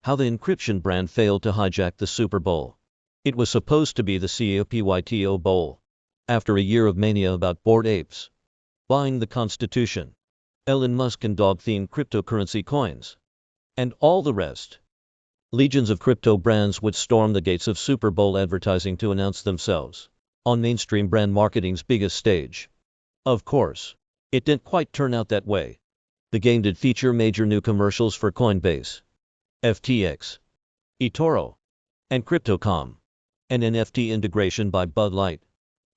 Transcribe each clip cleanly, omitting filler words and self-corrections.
How the encryption brand failed to hijack the Super Bowl. It was supposed to be the COPYTO Bowl. After a year of mania about bored apes buying the Constitution, Elon Musk and dog-themed cryptocurrency coins, and all the rest, legions of crypto brands would storm the gates of Super Bowl advertising to announce themselves on mainstream brand marketing's biggest stage. Of course, it didn't quite turn out that way. The game did feature major new commercials for Coinbase, FTX, eToro, and Crypto.com. An NFT integration by Bud Light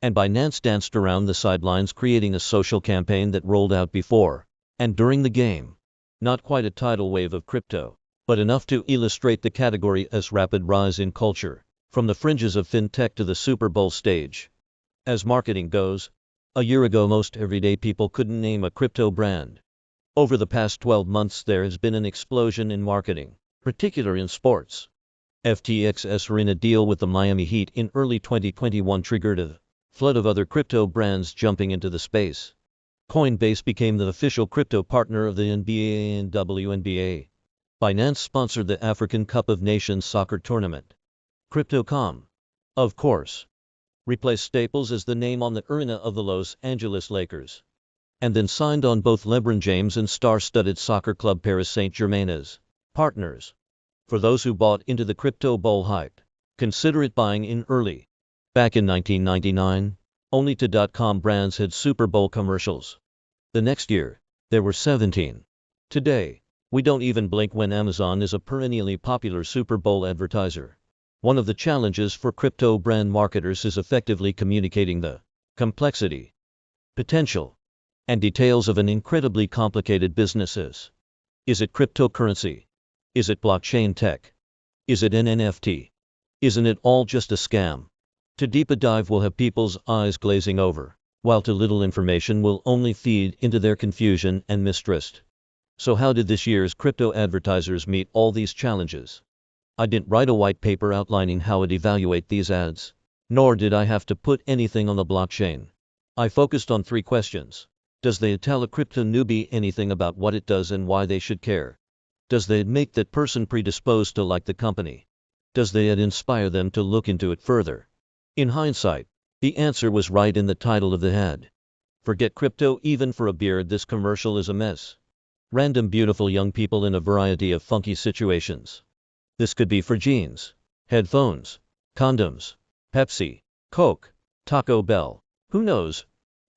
and Binance danced around the sidelines, creating a social campaign that rolled out before and during the game. Not quite a tidal wave of crypto, but enough to illustrate the category's rapid rise in culture, from the fringes of fintech to the Super Bowl stage. As marketing goes, a year ago most everyday people couldn't name a crypto brand. Over the past 12 months there has been an explosion in marketing, particularly in sports. FTX's arena deal with the Miami Heat in early 2021 triggered a flood of other crypto brands jumping into the space. Coinbase became the official crypto partner of the NBA and WNBA. Binance sponsored the African Cup of Nations soccer tournament. Crypto.com, of course, replaced Staples as the name on the arena of the Los Angeles Lakers, and then signed on both LeBron James and star-studded soccer club Paris Saint-Germain as partners. For those who bought into the crypto bowl hype, consider it buying in early. Back in 1999, only .com brands had Super Bowl commercials. The next year, there were 17. Today, we don't even blink when Amazon is a perennially popular Super Bowl advertiser. One of the challenges for crypto brand marketers is effectively communicating the complexity, potential, and details of an incredibly complicated business. Is it cryptocurrency? Is it blockchain tech? Is it an NFT? Isn't it all just a scam? Too deep a dive will have people's eyes glazing over, while too little information will only feed into their confusion and mistrust. So how did this year's crypto advertisers meet all these challenges? I didn't write a white paper outlining how I'd evaluate these ads, nor did I have to put anything on the blockchain. I focused on 3 questions. Does the ad tell a crypto newbie anything about what it does and why they should care? Does the ad make that person predisposed to like the company? Does the ad inspire them to look into it further? In hindsight, the answer was right in the title of the ad. Forget crypto even for a beard, this commercial is a mess. Random beautiful young people in a variety of funky situations. This could be for jeans, headphones, condoms, Pepsi, Coke, Taco Bell, who knows?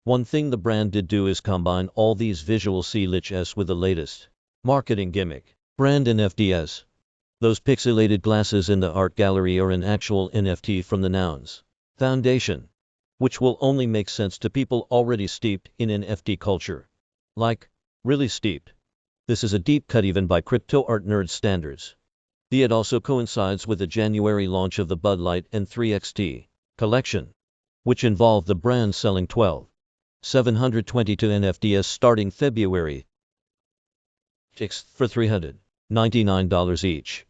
One thing the brand did do is combine all these visual cliches with the latest marketing gimmick, brand NFTs. Those pixelated glasses in the art gallery are an actual NFT from the Nouns Foundation, which will only make sense to people already steeped in NFT culture. Like, really steeped. This is a deep cut even by crypto art nerd standards. The ad also coincides with the January launch of the Bud Light and 3XT collection, which involved the brand selling 12,722 NFTs starting February 6th for $399 each.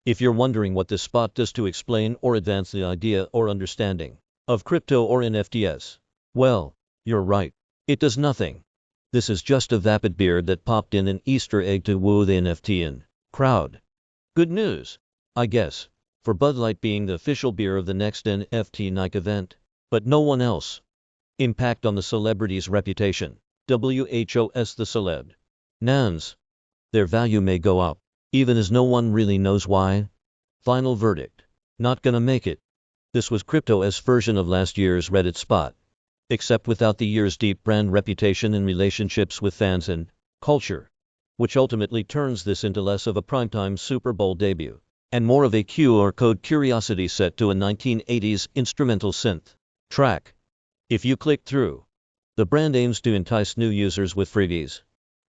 If you're wondering what this spot does to explain or advance the idea or understanding of crypto or NFTs, well, you're right. It does nothing. This is just a vapid beard that popped in an Easter egg to woo the NFT in crowd. Good news, I guess, for Bud Light being the official beer of the next NFT Nike event, but no one else. Impact on the celebrity's reputation. WHOS the celeb. Nouns. Their value may go up, even as no one really knows why. Final verdict. Not gonna make it. This was Crypto's version of last year's Reddit spot, except without the year's deep brand reputation and relationships with fans and culture, which ultimately turns this into less of a primetime Super Bowl debut, and more of a QR code curiosity set to a 1980s instrumental synth track. If you click through, the brand aims to entice new users with freebies.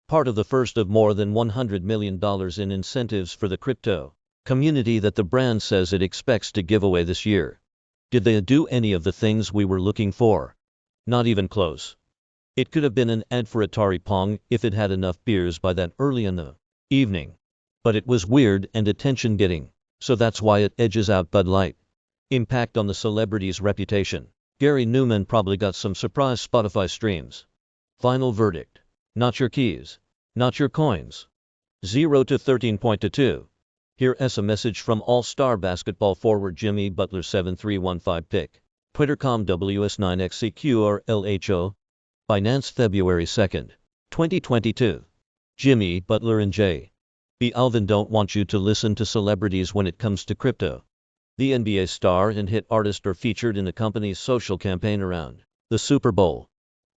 Part of the first of more than $100 million in incentives for the crypto community that the brand says it expects to give away this year. Did they do any of the things we were looking for? Not even close. It could have been an ad for Atari Pong if it had enough beers by that early in the evening. But it was weird and attention-getting, so that's why it edges out Bud Light. Impact on the celebrity's reputation. Gary Newman probably got some surprise Spotify streams. Final verdict. Not your keys. Not your coins. 0 to 13.22. Here's a message from All-Star basketball forward Jimmy Butler 7315 pick. Twitter.com WS9XCQRLHO. Binance February 2nd, 2022. Jimmy Butler and J. B. Alvin don't want you to listen to celebrities when it comes to crypto. The NBA star and hit artist are featured in the company's social campaign around the Super Bowl,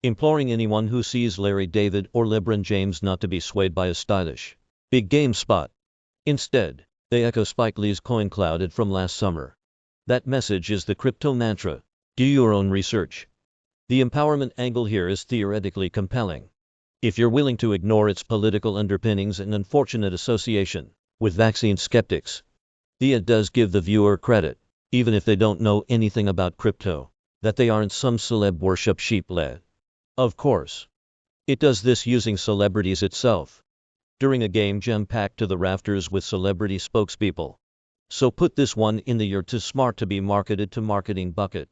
imploring anyone who sees Larry David or LeBron James not to be swayed by a stylish, big game spot. Instead, they echo Spike Lee's coin clouded from last summer. That message is the crypto mantra. Do your own research. The empowerment angle here is theoretically compelling, if you're willing to ignore its political underpinnings and unfortunate association with vaccine skeptics. It does give the viewer credit, even if they don't know anything about crypto, that they aren't some celeb worship sheep-led. Of course, it does this using celebrities itself, during a game jam-packed to the rafters with celebrity spokespeople. So put this one in the "you're too smart to be marketed to marketing" bucket,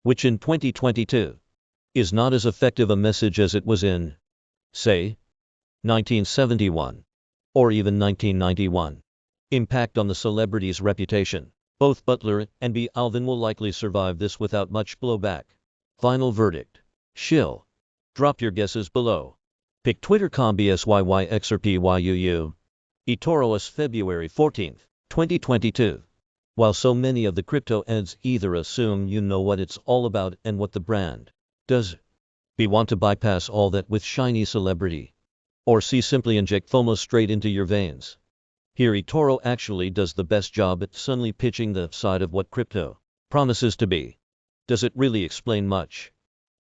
which in 2022 is not as effective a message as it was in, say, 1971, or even 1991. Impact on the celebrity's reputation. Both Butler and B. Alvin will likely survive this without much blowback. Final verdict. Shill. Drop your guesses below. Pick Twitter.com BSYYXRPYUU. eToro's February 14th, 2022. While so many of the crypto ads either assume you know what it's all about and what the brand does, B. want to bypass all that with shiny celebrity, or C. simply inject FOMO straight into your veins. Here eToro actually does the best job at subtly pitching the side of what crypto promises to be. Does it really explain much?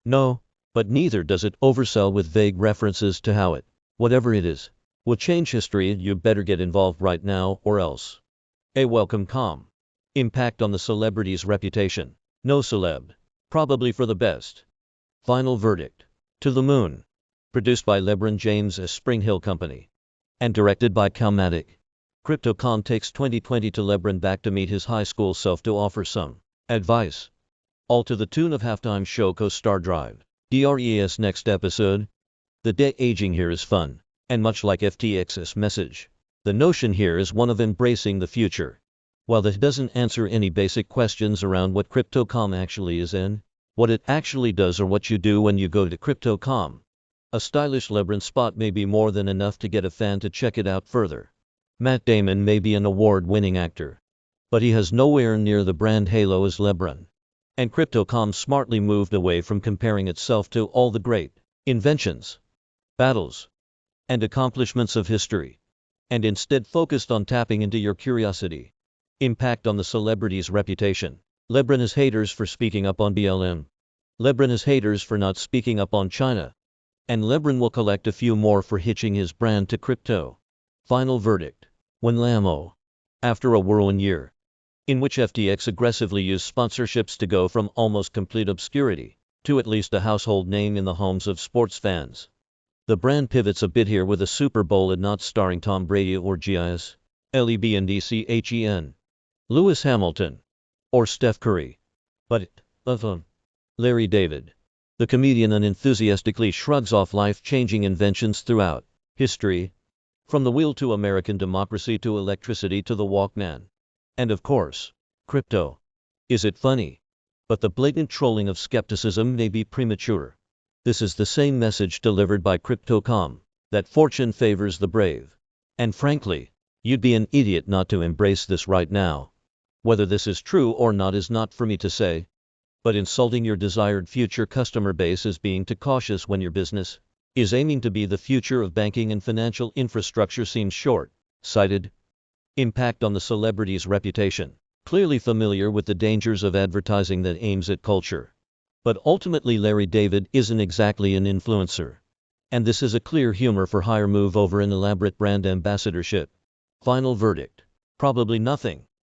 No, but neither does it oversell with vague references to how it, whatever it is, will change history. You better get involved right now or else. A welcome calm. Impact on the celebrity's reputation. No celeb. Probably for the best. Final verdict. To the Moon. Produced by LeBron James' Spring Hill Company. And directed by Calmatic. Crypto.com takes 2020 to LeBron back to meet his high school self to offer some advice. All to the tune of halftime show co-star Drive. DRES next episode. The de-aging here is fun, and much like FTX's message, the notion here is one of embracing the future. While that doesn't answer any basic questions around what Crypto.com actually is and what it actually does or what you do when you go to Crypto.com, a stylish LeBron spot may be more than enough to get a fan to check it out further. Matt Damon may be an award-winning actor, but he has nowhere near the brand halo as LeBron. And Crypto.com smartly moved away from comparing itself to all the great inventions, battles, and accomplishments of history, and instead focused on tapping into your curiosity. Impact on the celebrity's reputation. LeBron has haters for speaking up on BLM. LeBron has haters for not speaking up on China. And LeBron will collect a few more for hitching his brand to crypto. Final verdict. When Lamo. After a whirlwind year, in which FTX aggressively used sponsorships to go from almost complete obscurity to at least a household name in the homes of sports fans, the brand pivots a bit here with a Super Bowl ad not starring Tom Brady or Giannis, LeBron, Lewis Hamilton, or Steph Curry, but Larry David. The comedian unenthusiastically shrugs off life-changing inventions throughout history, from the wheel to American democracy to electricity to the Walkman. And of course, crypto. Is it funny? But the blatant trolling of skepticism may be premature. This is the same message delivered by Crypto.com, that fortune favors the brave. And frankly, you'd be an idiot not to embrace this right now. Whether this is true or not is not for me to say, but insulting your desired future customer base as being too cautious when your business is aiming to be the future of banking and financial infrastructure seems short-sighted. Impact on the celebrity's reputation. Clearly familiar with the dangers of advertising that aims at culture. But ultimately Larry David isn't exactly an influencer. And this is a clear humor for hire move over an elaborate brand ambassadorship. Final verdict. Probably nothing.